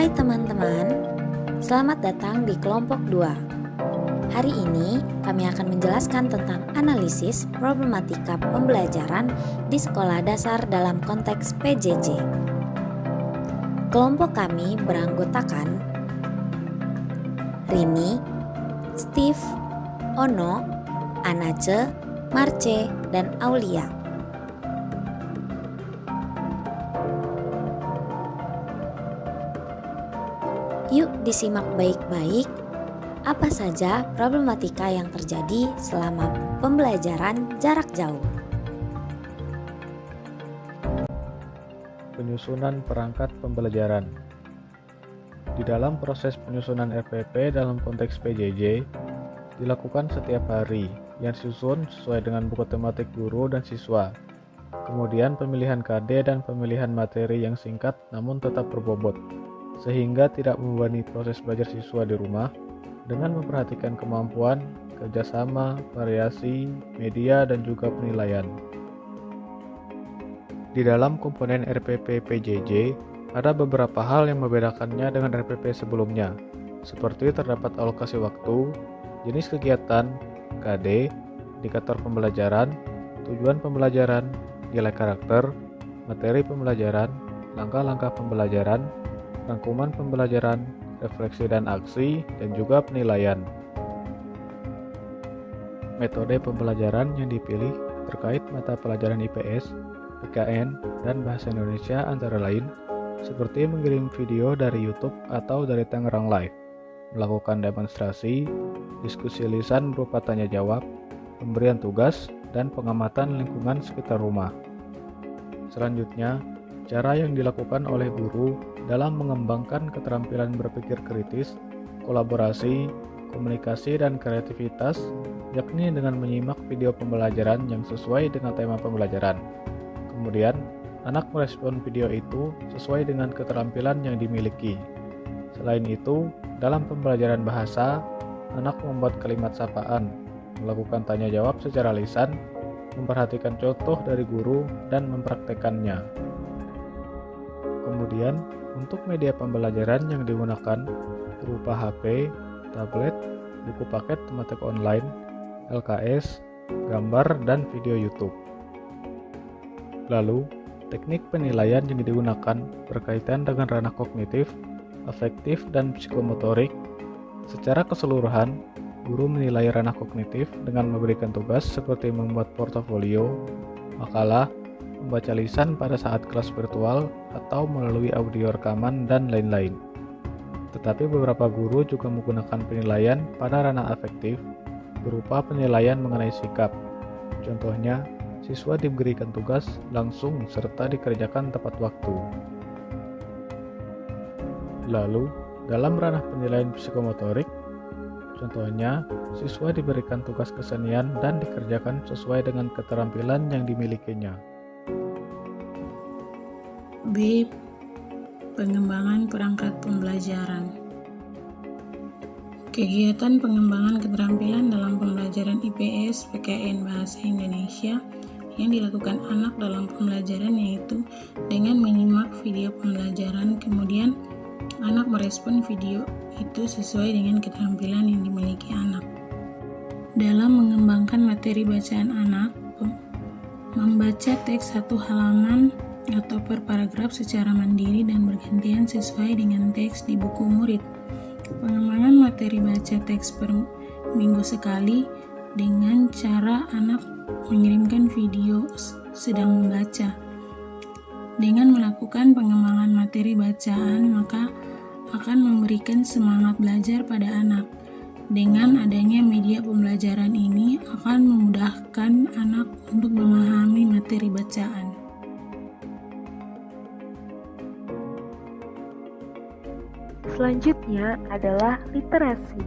Hai teman-teman, selamat datang di kelompok 2. Hari ini kami akan menjelaskan tentang analisis problematika pembelajaran di sekolah dasar dalam konteks PJJ. Kelompok kami beranggotakan Rini, Steve, Ono, Anace, Marce, dan Aulia. Yuk disimak baik-baik apa saja problematika yang terjadi selama pembelajaran jarak jauh. Penyusunan perangkat pembelajaran. Di dalam proses penyusunan RPP dalam konteks PJJ dilakukan setiap hari yang disusun sesuai dengan buku tematik guru dan siswa. Kemudian pemilihan KD dan pemilihan materi yang singkat namun tetap berbobot, sehingga tidak membebani proses belajar siswa di rumah dengan memperhatikan kemampuan, kerjasama, variasi, media, dan juga penilaian. Di dalam komponen RPP PJJ, ada beberapa hal yang membedakannya dengan RPP sebelumnya, seperti terdapat alokasi waktu, jenis kegiatan, KD, indikator pembelajaran, tujuan pembelajaran, nilai karakter, materi pembelajaran, langkah-langkah pembelajaran, rangkuman pembelajaran, refleksi dan aksi, dan juga penilaian. Metode pembelajaran yang dipilih terkait mata pelajaran IPS, PKN, dan Bahasa Indonesia antara lain, seperti mengirim video dari YouTube atau dari Tangerang Live, melakukan demonstrasi, diskusi lisan berupa tanya jawab, pemberian tugas, dan pengamatan lingkungan sekitar rumah. Selanjutnya, cara yang dilakukan oleh guru dalam mengembangkan keterampilan berpikir kritis, kolaborasi, komunikasi, dan kreativitas, yakni dengan menyimak video pembelajaran yang sesuai dengan tema pembelajaran. Kemudian, anak merespon video itu sesuai dengan keterampilan yang dimiliki. Selain itu, dalam pembelajaran bahasa, anak membuat kalimat sapaan, melakukan tanya jawab secara lisan, memperhatikan contoh dari guru, dan mempraktekannya. Kemudian, untuk media pembelajaran yang digunakan berupa HP, tablet, buku paket tematik online, LKS, gambar, dan video YouTube. Lalu, teknik penilaian yang digunakan berkaitan dengan ranah kognitif, afektif, dan psikomotorik. Secara keseluruhan, guru menilai ranah kognitif dengan memberikan tugas seperti membuat portofolio, makalah, membaca lisan pada saat kelas virtual atau melalui audio rekaman dan lain-lain. Tetapi beberapa guru juga menggunakan penilaian pada ranah afektif berupa penilaian mengenai sikap. Contohnya, siswa diberikan tugas langsung serta dikerjakan tepat waktu. Lalu, dalam ranah penilaian psikomotorik, contohnya, siswa diberikan tugas kesenian dan dikerjakan sesuai dengan keterampilan yang dimilikinya. B. Pengembangan perangkat pembelajaran. Kegiatan pengembangan keterampilan dalam pembelajaran IPS, PKN Bahasa Indonesia yang dilakukan anak dalam pembelajaran yaitu dengan menyimak video pembelajaran, kemudian anak merespon video itu sesuai dengan keterampilan yang dimiliki anak. Dalam mengembangkan materi bacaan anak, membaca teks satu halaman atau per paragraf secara mandiri dan bergantian sesuai dengan teks di buku murid. Pengembangan materi baca teks per minggu sekali dengan cara anak mengirimkan video sedang membaca. Dengan melakukan pengembangan materi bacaan, maka akan memberikan semangat belajar pada anak. Dengan adanya media pembelajaran ini akan memudahkan anak untuk memahami materi bacaan. Selanjutnya adalah literasi.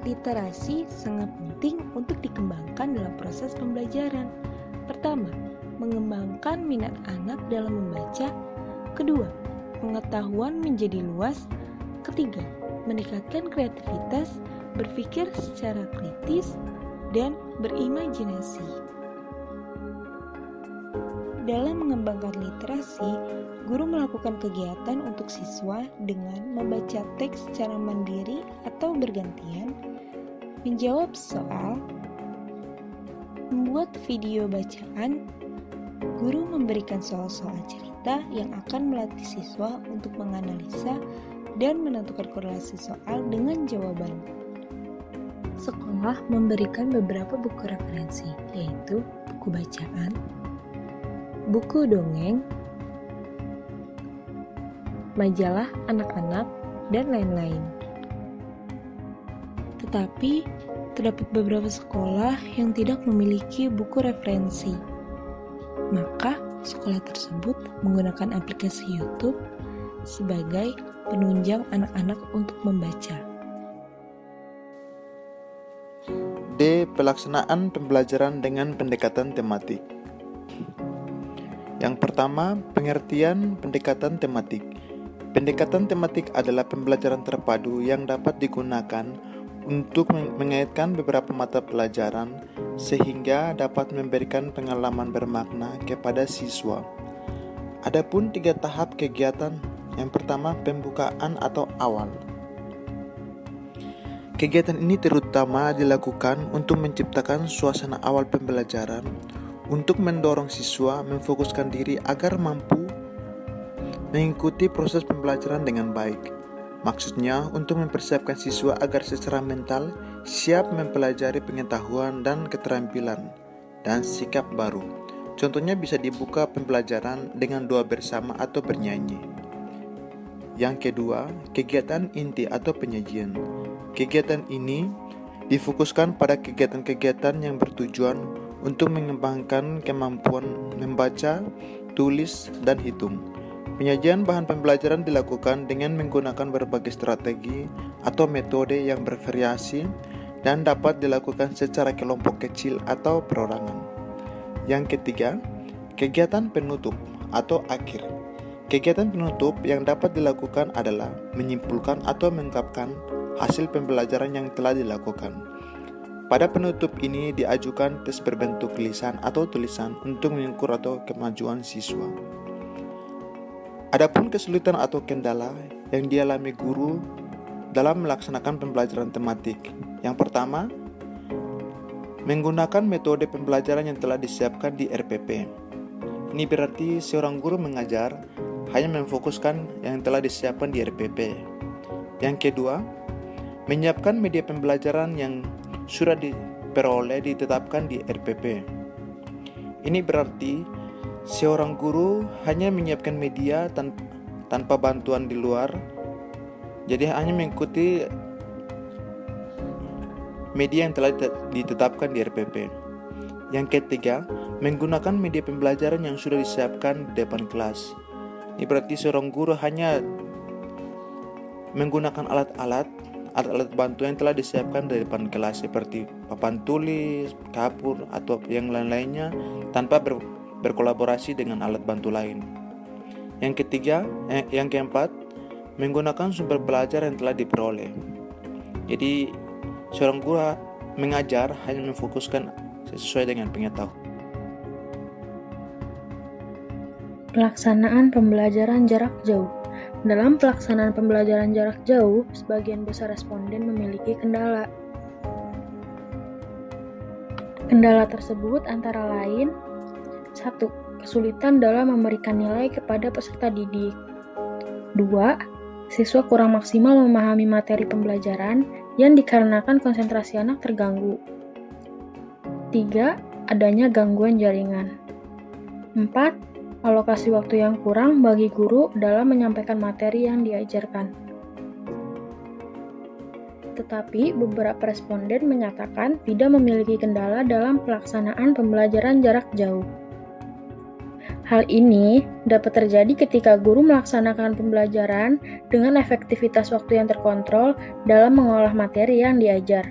Literasi sangat penting untuk dikembangkan dalam proses pembelajaran. Pertama, mengembangkan minat anak dalam membaca. Kedua, pengetahuan menjadi luas. Ketiga, meningkatkan kreativitas, berpikir secara kritis, dan berimajinasi. Dalam mengembangkan literasi, Guru melakukan kegiatan untuk siswa dengan membaca teks secara mandiri atau bergantian, menjawab soal, membuat video bacaan. Guru memberikan soal-soal cerita yang akan melatih siswa untuk menganalisa dan menentukan korelasi soal dengan jawaban. Sekolah memberikan beberapa buku referensi, yaitu buku bacaan, buku dongeng, majalah anak-anak, dan lain-lain. Tetapi, terdapat beberapa sekolah yang tidak memiliki buku referensi. Maka, sekolah tersebut menggunakan aplikasi YouTube sebagai penunjang anak-anak untuk membaca. D. Pelaksanaan pembelajaran dengan pendekatan tematik. Yang pertama, pengertian pendekatan tematik. Pendekatan tematik adalah pembelajaran terpadu yang dapat digunakan untuk mengaitkan beberapa mata pelajaran sehingga dapat memberikan pengalaman bermakna kepada siswa. Adapun 3 tahap kegiatan. Yang pertama, pembukaan atau awal. Kegiatan ini terutama dilakukan untuk menciptakan suasana awal pembelajaran untuk mendorong siswa memfokuskan diri agar mampu mengikuti proses pembelajaran dengan baik. Maksudnya untuk mempersiapkan siswa agar secara mental siap mempelajari pengetahuan dan keterampilan dan sikap baru. Contohnya bisa dibuka pembelajaran dengan doa bersama atau bernyanyi. Yang kedua, kegiatan inti atau penyajian. Kegiatan ini difokuskan pada kegiatan-kegiatan yang bertujuan untuk mengembangkan kemampuan membaca, tulis, dan hitung. Penyajian bahan pembelajaran dilakukan dengan menggunakan berbagai strategi atau metode yang bervariasi dan dapat dilakukan secara kelompok kecil atau perorangan. Yang ketiga, kegiatan penutup atau akhir. Kegiatan penutup yang dapat dilakukan adalah menyimpulkan atau mengungkapkan hasil pembelajaran yang telah dilakukan. Pada penutup ini diajukan tes berbentuk lisan atau tulisan untuk mengukur atau kemajuan siswa. Adapun kesulitan atau kendala yang dialami guru dalam melaksanakan pembelajaran tematik. Yang pertama, menggunakan metode pembelajaran yang telah disiapkan di RPP. Ini berarti seorang guru mengajar hanya memfokuskan yang telah disiapkan di RPP. Yang kedua, menyiapkan media pembelajaran yang sudah diperoleh ditetapkan di RPP. Ini berarti seorang guru hanya menyiapkan media tanpa bantuan di luar, jadi hanya mengikuti media yang telah ditetapkan di RPP. Yang ketiga, menggunakan media pembelajaran yang sudah disiapkan di depan kelas. Ini berarti seorang guru hanya menggunakan alat-alat bantu yang telah disiapkan di depan kelas seperti papan tulis, kapur, atau yang lain-lainnya tanpa berkolaborasi dengan alat bantu lain. Yang keempat, menggunakan sumber belajar yang telah diperoleh. Jadi, seorang guru mengajar hanya memfokuskan sesuai dengan pengetahuan. Pelaksanaan pembelajaran jarak jauh. Dalam pelaksanaan pembelajaran jarak jauh, sebagian besar responden memiliki kendala. Kendala tersebut antara lain: 1. Kesulitan dalam memberikan nilai kepada peserta didik. 2. Siswa kurang maksimal memahami materi pembelajaran yang dikarenakan konsentrasi anak terganggu. 3. Adanya gangguan jaringan. 4. Alokasi waktu yang kurang bagi guru dalam menyampaikan materi yang diajarkan. Tetapi beberapa responden menyatakan tidak memiliki kendala dalam pelaksanaan pembelajaran jarak jauh. Hal ini dapat terjadi ketika guru melaksanakan pembelajaran dengan efektivitas waktu yang terkontrol dalam mengolah materi yang diajar,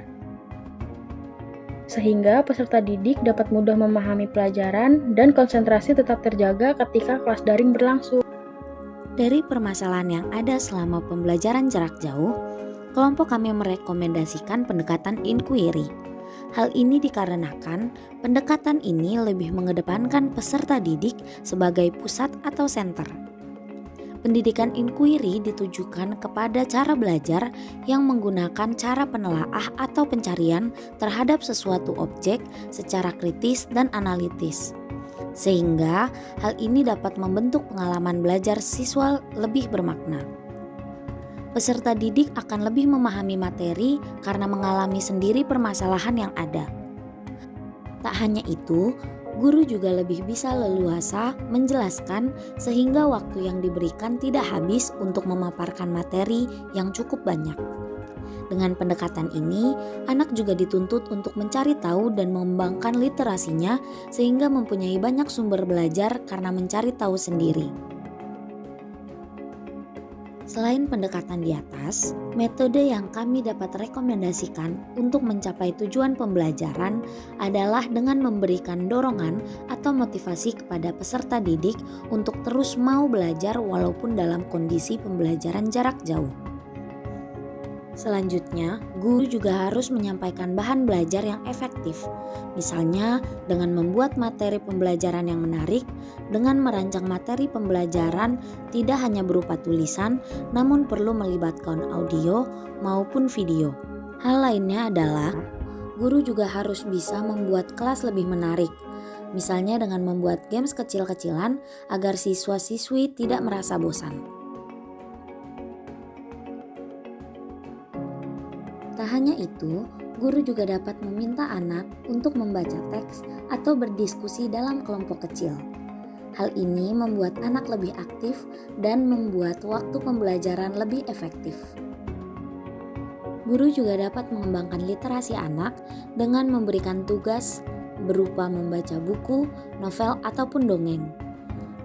sehingga peserta didik dapat mudah memahami pelajaran dan konsentrasi tetap terjaga ketika kelas daring berlangsung. Dari permasalahan yang ada selama pembelajaran jarak jauh, kelompok kami merekomendasikan pendekatan inquiry. Hal ini dikarenakan pendekatan ini lebih mengedepankan peserta didik sebagai pusat atau center. Pendidikan inquiry ditujukan kepada cara belajar yang menggunakan cara penelaah atau pencarian terhadap sesuatu objek secara kritis dan analitis. Sehingga hal ini dapat membentuk pengalaman belajar siswa lebih bermakna. Peserta didik akan lebih memahami materi karena mengalami sendiri permasalahan yang ada. Tak hanya itu, guru juga lebih bisa leluasa menjelaskan sehingga waktu yang diberikan tidak habis untuk memaparkan materi yang cukup banyak. Dengan pendekatan ini, anak juga dituntut untuk mencari tahu dan mengembangkan literasinya sehingga mempunyai banyak sumber belajar karena mencari tahu sendiri. Selain pendekatan di atas, metode yang kami dapat rekomendasikan untuk mencapai tujuan pembelajaran adalah dengan memberikan dorongan atau motivasi kepada peserta didik untuk terus mau belajar walaupun dalam kondisi pembelajaran jarak jauh. Selanjutnya, guru juga harus menyampaikan bahan belajar yang efektif, misalnya dengan membuat materi pembelajaran yang menarik, dengan merancang materi pembelajaran tidak hanya berupa tulisan, namun perlu melibatkan audio maupun video. Hal lainnya adalah, guru juga harus bisa membuat kelas lebih menarik, misalnya dengan membuat games kecil-kecilan agar siswa-siswi tidak merasa bosan. Tak hanya itu, guru juga dapat meminta anak untuk membaca teks atau berdiskusi dalam kelompok kecil. Hal ini membuat anak lebih aktif dan membuat waktu pembelajaran lebih efektif. Guru juga dapat mengembangkan literasi anak dengan memberikan tugas berupa membaca buku, novel, ataupun dongeng.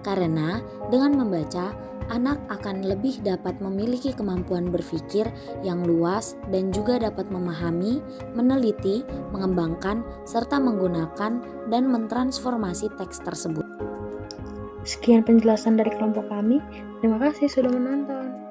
Karena dengan membaca, anak akan lebih dapat memiliki kemampuan berpikir yang luas dan juga dapat memahami, meneliti, mengembangkan, serta menggunakan dan mentransformasi teks tersebut. Sekian penjelasan dari kelompok kami. Terima kasih sudah menonton.